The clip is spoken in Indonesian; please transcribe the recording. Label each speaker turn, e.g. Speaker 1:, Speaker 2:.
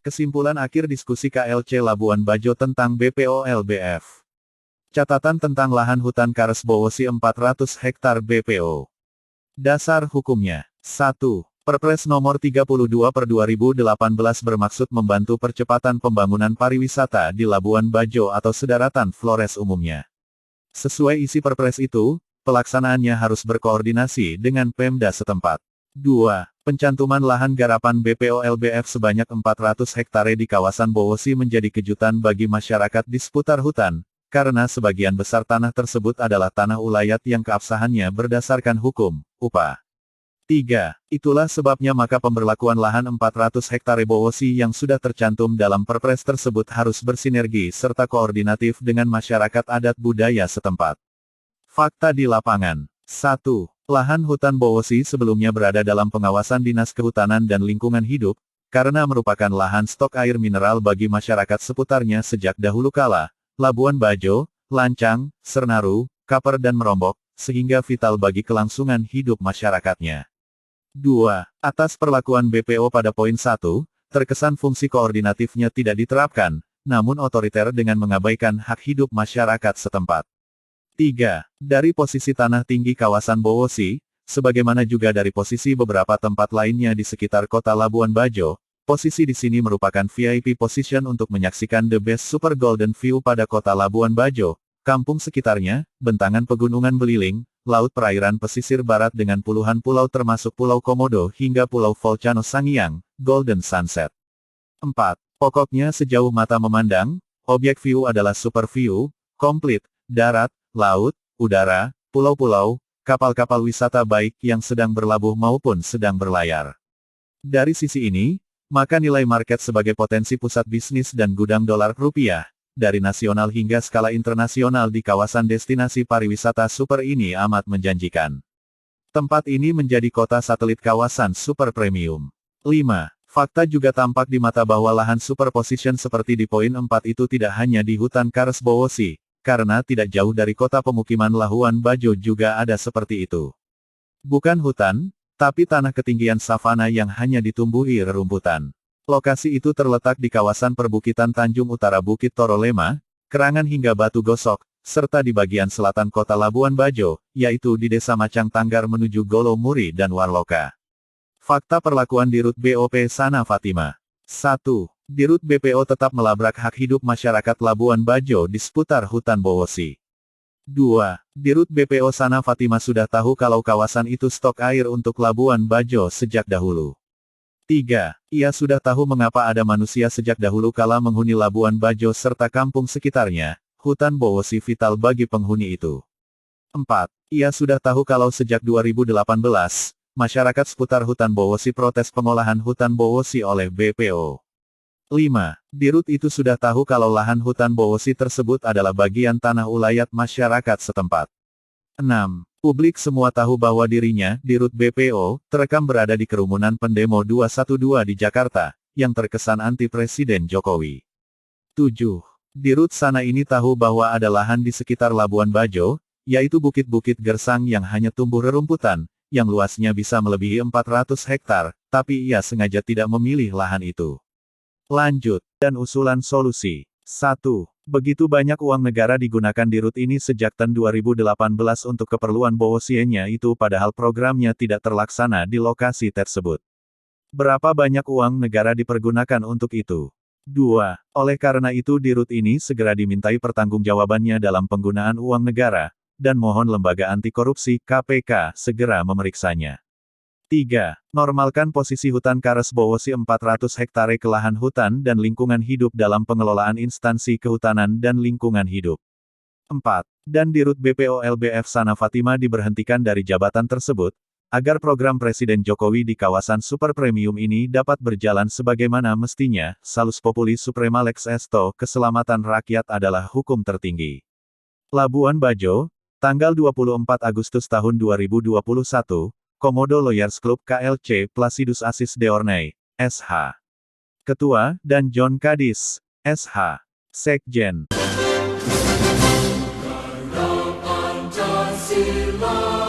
Speaker 1: Kesimpulan akhir diskusi KLC Labuan Bajo tentang BPO LBF. Catatan tentang lahan hutan Kares Bowosi 400 hektar BPO. Dasar hukumnya. 1. Perpres nomor 32 per 2018 bermaksud membantu percepatan pembangunan pariwisata di Labuan Bajo atau Sedaratan Flores umumnya. Sesuai isi Perpres itu, pelaksanaannya harus berkoordinasi dengan Pemda setempat. 2. Pencantuman lahan garapan BPO LBF sebanyak 400 hektare di kawasan Bowosi menjadi kejutan bagi masyarakat di seputar hutan, karena sebagian besar tanah tersebut adalah tanah ulayat yang keabsahannya berdasarkan hukum, UPA. 3. Itulah sebabnya maka pemberlakuan lahan 400 hektare Bowosi yang sudah tercantum dalam Perpres tersebut harus bersinergi serta koordinatif dengan masyarakat adat budaya setempat. Fakta di lapangan. 1. Lahan hutan Bowosi sebelumnya berada dalam pengawasan Dinas Kehutanan dan Lingkungan Hidup, karena merupakan lahan stok air mineral bagi masyarakat seputarnya sejak dahulu kala, Labuan Bajo, Lancang, Sernaru, Kaper dan Merombok, sehingga vital bagi kelangsungan hidup masyarakatnya. 2. Atas perlakuan BPO pada poin 1, terkesan fungsi koordinatifnya tidak diterapkan, namun otoriter dengan mengabaikan hak hidup masyarakat setempat. 3. Dari posisi tanah tinggi kawasan Bowosi, sebagaimana juga dari posisi beberapa tempat lainnya di sekitar kota Labuan Bajo, posisi di sini merupakan VIP position untuk menyaksikan the best super golden view pada kota Labuan Bajo, kampung sekitarnya, bentangan pegunungan beliling, laut perairan pesisir barat dengan puluhan pulau termasuk Pulau Komodo hingga Pulau Volcano Sangiang, Golden Sunset. 4. Pokoknya sejauh mata memandang, objek view adalah super view, komplit, darat, laut, udara, pulau-pulau, kapal-kapal wisata baik yang sedang berlabuh maupun sedang berlayar. Dari sisi ini, maka nilai market sebagai potensi pusat bisnis dan gudang dolar rupiah, dari nasional hingga skala internasional di kawasan destinasi pariwisata super ini amat menjanjikan. Tempat ini menjadi kota satelit kawasan super premium. 5. Fakta juga tampak di mata bahwa lahan superposition seperti di poin 4 itu tidak hanya di hutan Kares Bowosi, karena tidak jauh dari kota pemukiman Labuan Bajo juga ada seperti itu. Bukan hutan, tapi tanah ketinggian savana yang hanya ditumbuhi rerumputan. Lokasi itu terletak di kawasan perbukitan Tanjung Utara Bukit Torolema, Kerangan hingga Batu Gosok, serta di bagian selatan kota Labuan Bajo, yaitu di Desa Macang Tanggar menuju Golo Muri dan Warloka. Fakta perlakuan Dirut BOP Sana Fatima. 1. Dirut BPO tetap melabrak hak hidup masyarakat Labuan Bajo di seputar hutan Bowosi. 2. Dirut BPO Sana Fatima sudah tahu kalau kawasan itu stok air untuk Labuan Bajo sejak dahulu. 3. Ia sudah tahu mengapa ada manusia sejak dahulu kala menghuni Labuan Bajo serta kampung sekitarnya, hutan Bowosi vital bagi penghuni itu. 4. Ia sudah tahu kalau sejak 2018, masyarakat seputar hutan Bowosi protes pengolahan hutan Bowosi oleh BPO. 5. Dirut itu sudah tahu kalau lahan hutan Bowosi tersebut adalah bagian tanah ulayat masyarakat setempat. 6. Publik semua tahu bahwa dirinya, Dirut BPO, terekam berada di kerumunan pendemo 212 di Jakarta, yang terkesan anti Presiden Jokowi. 7. Dirut Sana ini tahu bahwa ada lahan di sekitar Labuan Bajo, yaitu bukit-bukit gersang yang hanya tumbuh rerumputan, yang luasnya bisa melebihi 400 hektar, tapi ia sengaja tidak memilih lahan itu. Lanjut, dan usulan solusi. 1. Begitu banyak uang negara digunakan Dirut ini sejak tahun 2018 untuk keperluan Bowosienya itu padahal programnya tidak terlaksana di lokasi tersebut. Berapa banyak uang negara dipergunakan untuk itu? 2. Oleh karena itu Dirut ini segera dimintai pertanggungjawabannya dalam penggunaan uang negara, dan mohon lembaga anti korupsi KPK segera memeriksanya. 3. Normalkan posisi hutan Kares Bowosi 400 hektare ke lahan hutan dan lingkungan hidup dalam pengelolaan instansi kehutanan dan lingkungan hidup. 4. Dan Dirut BPO LBF Sana Fatima diberhentikan dari jabatan tersebut, agar program Presiden Jokowi di kawasan super premium ini dapat berjalan sebagaimana mestinya. Salus Populi Suprema Lex Esto, keselamatan rakyat adalah hukum tertinggi. Labuan Bajo, tanggal 24 Agustus tahun 2021, Komodo Lawyers Club KLC Placidus Asis Deornay, SH. Ketua, dan John Kadis, SH. Sekjen.
Speaker 2: Karena Pancasila